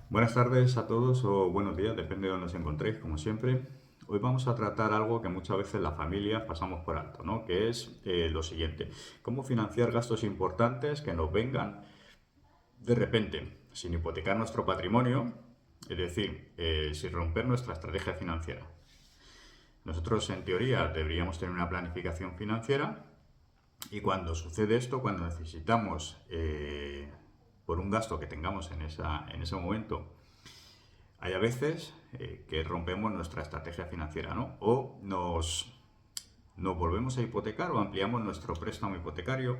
Buenas tardes a todos o buenos días, depende de donde os encontréis, como siempre. Hoy vamos a tratar algo que muchas veces las familias pasamos por alto, ¿no? Que es lo siguiente: cómo financiar gastos importantes que nos vengan de repente, sin hipotecar nuestro patrimonio, es decir, sin romper nuestra estrategia financiera. Nosotros, en teoría, deberíamos tener una planificación financiera y cuando sucede esto, cuando necesitamos, por un gasto que tengamos en ese momento, hay a veces que rompemos nuestra estrategia financiera, ¿no? O nos volvemos a hipotecar o ampliamos nuestro préstamo hipotecario,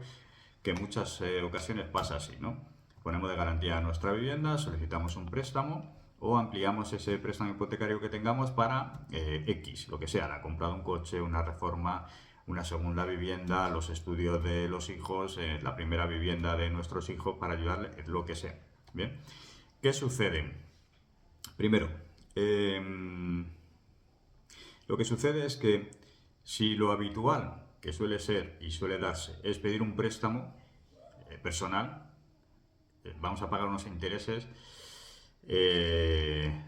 que en muchas ocasiones pasa así, ¿no? Ponemos de garantía nuestra vivienda, solicitamos un préstamo o ampliamos ese préstamo hipotecario que tengamos para X, lo que sea, la compra de un coche, una reforma, una segunda vivienda, los estudios de los hijos, la primera vivienda de nuestros hijos, para ayudarles, lo que sea. Bien, ¿qué sucede? Primero, lo que sucede es que si lo habitual que suele ser y suele darse es pedir un préstamo personal, vamos a pagar unos intereses, eh,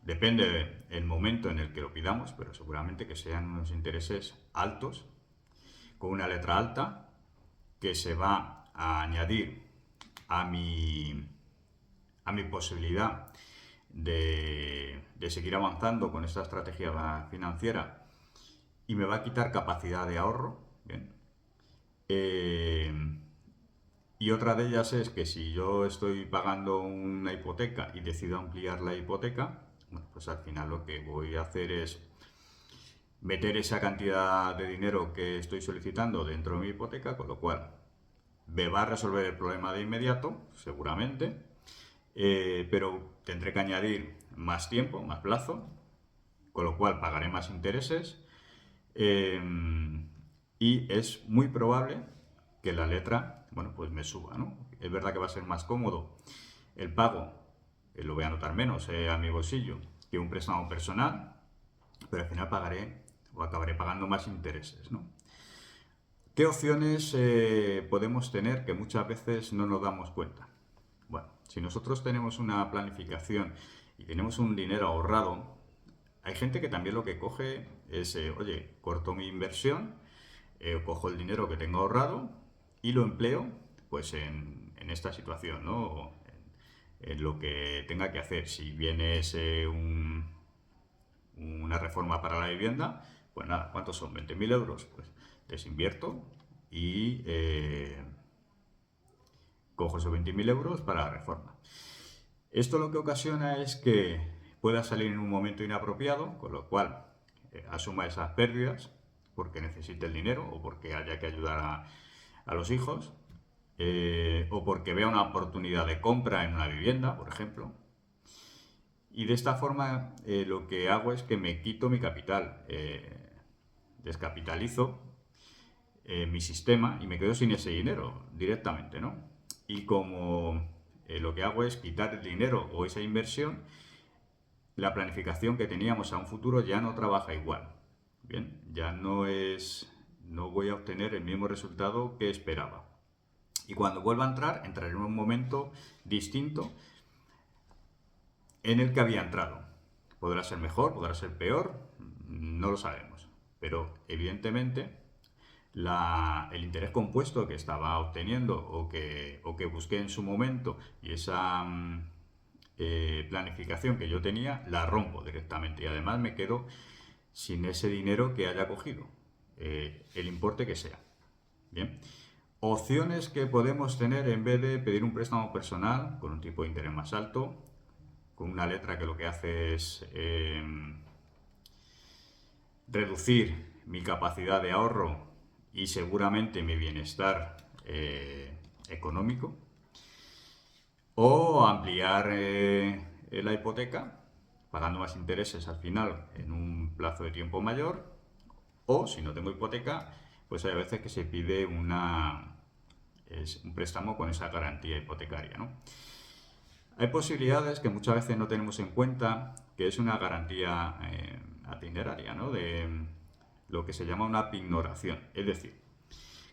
depende del momento en el que lo pidamos, pero seguramente que sean unos intereses altos, con una letra alta, que se va a añadir a mi posibilidad de seguir avanzando con esta estrategia financiera y me va a quitar capacidad de ahorro. Bien. Eh, y otra de ellas es que si yo estoy pagando una hipoteca y decido ampliar la hipoteca, bueno, pues al final lo que voy a hacer es meter esa cantidad de dinero que estoy solicitando dentro de mi hipoteca, con lo cual me va a resolver el problema de inmediato, seguramente, pero tendré que añadir más tiempo, más plazo, con lo cual pagaré más intereses, eh, y es muy probable que la letra, bueno, pues me suba, ¿no? Es verdad que va a ser más cómodo el pago, lo voy a notar menos a mi bolsillo, que un préstamo personal, pero al final pagaré o acabaré pagando más intereses, ¿no? ¿Qué opciones podemos tener que muchas veces no nos damos cuenta? Bueno, si nosotros tenemos una planificación y tenemos un dinero ahorrado, hay gente que también lo que coge es, oye, corto mi inversión, cojo el dinero que tengo ahorrado y lo empleo pues en esta situación, ¿no? O en lo que tenga que hacer. Si viene una reforma para la vivienda, pues nada, ¿cuántos son? 20.000 euros. Pues desinvierto y cojo esos 20.000 euros para la reforma. Esto lo que ocasiona es que pueda salir en un momento inapropiado, con lo cual asuma esas pérdidas porque necesite el dinero o porque haya que ayudar a los hijos, o porque vea una oportunidad de compra en una vivienda, por ejemplo. Y de esta forma lo que hago es que me quito mi capital, descapitalizo mi sistema y me quedo sin ese dinero directamente, ¿no? Y como lo que hago es quitar el dinero o esa inversión, la planificación que teníamos a un futuro ya no trabaja igual. Bien, ya no voy a obtener el mismo resultado que esperaba. Y cuando vuelva a entrar, entraré en un momento distinto en el que había entrado. Podrá ser mejor, podrá ser peor, no lo sabemos. Pero evidentemente el interés compuesto que estaba obteniendo o que busqué en su momento y esa planificación que yo tenía, la rompo directamente y además me quedo sin ese dinero que haya cogido, el importe que sea. Bien. Opciones que podemos tener en vez de pedir un préstamo personal con un tipo de interés más alto, con una letra que lo que hace es reducir mi capacidad de ahorro y seguramente mi bienestar económico, o ampliar la hipoteca pagando más intereses al final en un plazo de tiempo mayor, o si no tengo hipoteca, pues hay veces que se pide un préstamo con esa garantía hipotecaria, ¿no? Hay posibilidades que muchas veces no tenemos en cuenta, que es una garantía adineraria, ¿no? De lo que se llama una pignoración. Es decir,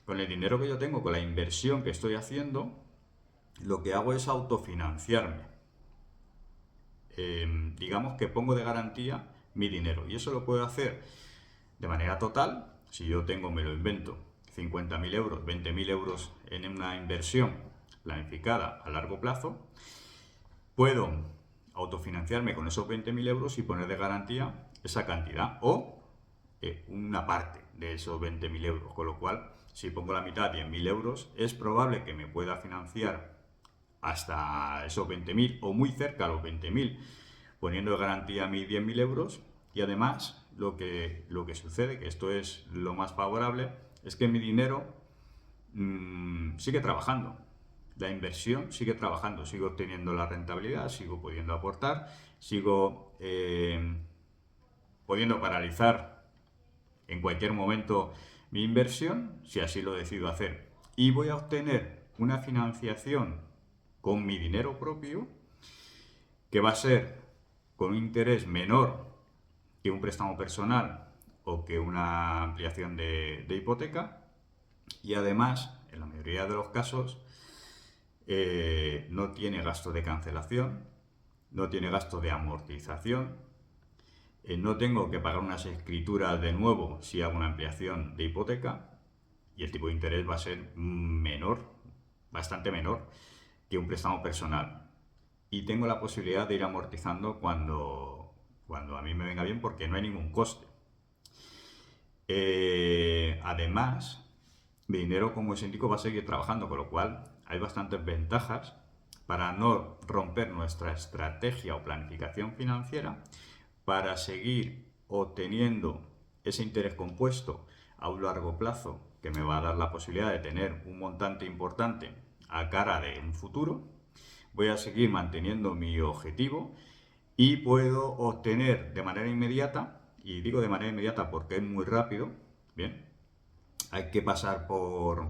con el dinero que yo tengo, con la inversión que estoy haciendo, lo que hago es autofinanciarme. digamos que pongo de garantía mi dinero. Y eso lo puedo hacer de manera total. Si yo tengo, me lo invento, 50.000 euros, 20.000 euros en una inversión planificada a largo plazo, puedo autofinanciarme con esos 20.000 euros y poner de garantía esa cantidad o una parte de esos 20.000 euros. Con lo cual, si pongo la mitad, 10.000 euros, es probable que me pueda financiar hasta esos 20.000 o muy cerca a los 20.000, poniendo de garantía mis 10.000 euros. Y además, lo que sucede, que esto es lo más favorable, es que mi dinero sigue trabajando. La inversión sigue trabajando, sigo obteniendo la rentabilidad, sigo pudiendo aportar, sigo pudiendo paralizar en cualquier momento mi inversión, si así lo decido hacer. Y voy a obtener una financiación con mi dinero propio que va a ser con un interés menor que un préstamo personal o que una ampliación de hipoteca. Y además, en la mayoría de los casos, no tiene gasto de cancelación, no tiene gasto de amortización, no tengo que pagar unas escrituras de nuevo si hago una ampliación de hipoteca y el tipo de interés va a ser menor, bastante menor que un préstamo personal. Y tengo la posibilidad de ir amortizando cuando a mí me venga bien porque no hay ningún coste. Además, mi dinero, como os indico, va a seguir trabajando, con lo cual hay bastantes ventajas para no romper nuestra estrategia o planificación financiera, para seguir obteniendo ese interés compuesto a un largo plazo que me va a dar la posibilidad de tener un montante importante a cara de un futuro. Voy a seguir manteniendo mi objetivo y puedo obtener de manera inmediata, y digo de manera inmediata porque es muy rápido, bien, hay que pasar por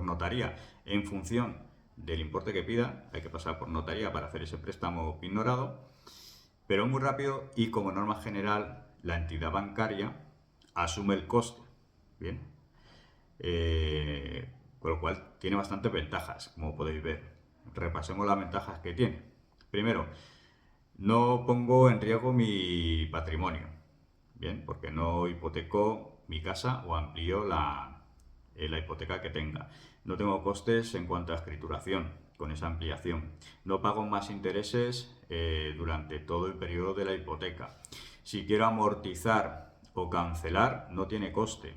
notaría en función del importe que pida, hay que pasar por notaría para hacer ese préstamo ignorado, pero es muy rápido y como norma general la entidad bancaria asume el coste, bien, con lo cual tiene bastantes ventajas, como podéis ver. Repasemos las ventajas que tiene. Primero, no pongo en riesgo mi patrimonio, bien, porque no hipoteco mi casa o amplío la hipoteca que tenga. No tengo costes en cuanto a escrituración con esa ampliación. No pago más intereses durante todo el periodo de la hipoteca. Si quiero amortizar o cancelar, no tiene coste.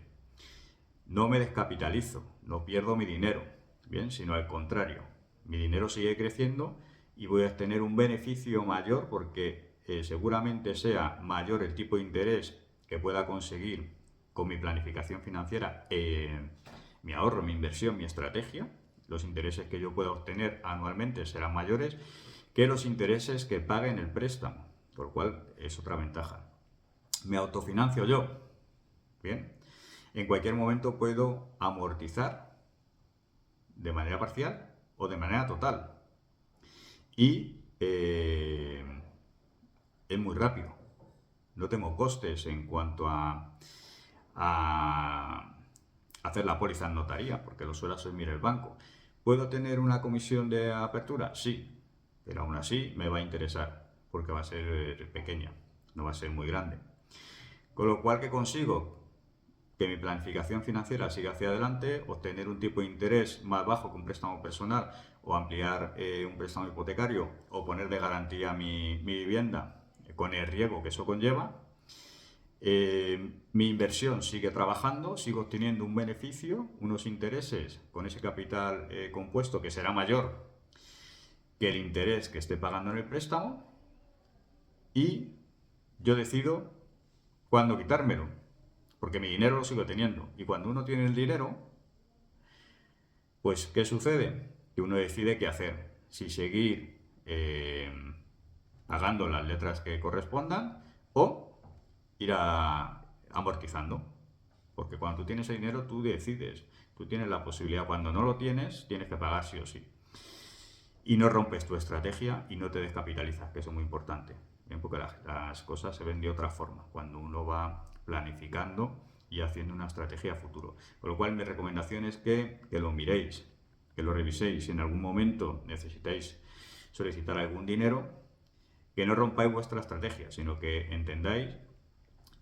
No me descapitalizo, no pierdo mi dinero, bien, sino al contrario. Mi dinero sigue creciendo y voy a tener un beneficio mayor porque seguramente sea mayor el tipo de interés que pueda conseguir con mi planificación financiera, mi ahorro, mi inversión, mi estrategia. Los intereses que yo pueda obtener anualmente serán mayores que los intereses que pague en el préstamo, por lo cual es otra ventaja. Me autofinancio yo, bien. En cualquier momento puedo amortizar de manera parcial o de manera total. Y es muy rápido. No tengo costes en cuanto a hacer la póliza en notaría, porque lo suele asumir el banco. ¿Puedo tener una comisión de apertura? Sí, pero aún así me va a interesar, porque va a ser pequeña, no va a ser muy grande. Con lo cual, ¿qué consigo? Que mi planificación financiera siga hacia adelante, obtener un tipo de interés más bajo que un préstamo personal o ampliar un préstamo hipotecario o poner de garantía mi vivienda con el riesgo que eso conlleva. Mi inversión sigue trabajando, sigo obteniendo un beneficio, unos intereses con ese capital compuesto que será mayor que el interés que esté pagando en el préstamo y yo decido cuándo quitármelo, porque mi dinero lo sigo teniendo. Y cuando uno tiene el dinero, pues ¿qué sucede? Que uno decide qué hacer, si seguir pagando las letras que correspondan o ir amortizando. Porque cuando tú tienes el dinero, tú decides, tú tienes la posibilidad. Cuando no lo tienes, tienes que pagar sí o sí. Y no rompes tu estrategia y no te descapitalizas, que eso es muy importante. Bien, porque las cosas se ven de otra forma, cuando uno va planificando y haciendo una estrategia a futuro. Con lo cual, mi recomendación es que lo miréis, que lo reviséis. Si en algún momento necesitáis solicitar algún dinero, que no rompáis vuestra estrategia, sino que entendáis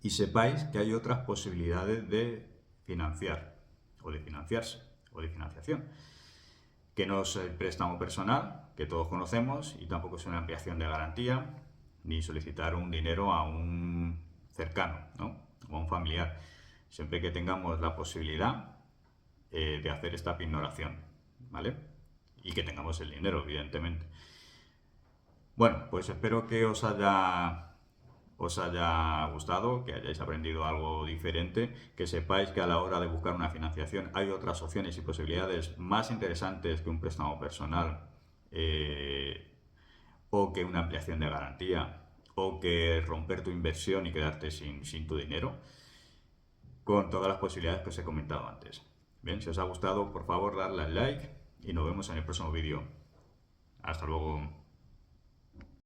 y sepáis que hay otras posibilidades de financiar, o de financiarse, o de financiación, que no es el préstamo personal, que todos conocemos, y tampoco es una ampliación de garantía, ni solicitar un dinero a un cercano, ¿no? O a un familiar. Siempre que tengamos la posibilidad de hacer esta pignoración, ¿vale? Y que tengamos el dinero, evidentemente. Bueno, pues espero que os haya gustado, que hayáis aprendido algo diferente, que sepáis que a la hora de buscar una financiación hay otras opciones y posibilidades más interesantes que un préstamo personal o que una ampliación de garantía o que romper tu inversión y quedarte sin tu dinero, con todas las posibilidades que os he comentado antes. Bien, si os ha gustado, por favor, darle al like y nos vemos en el próximo vídeo. Hasta luego.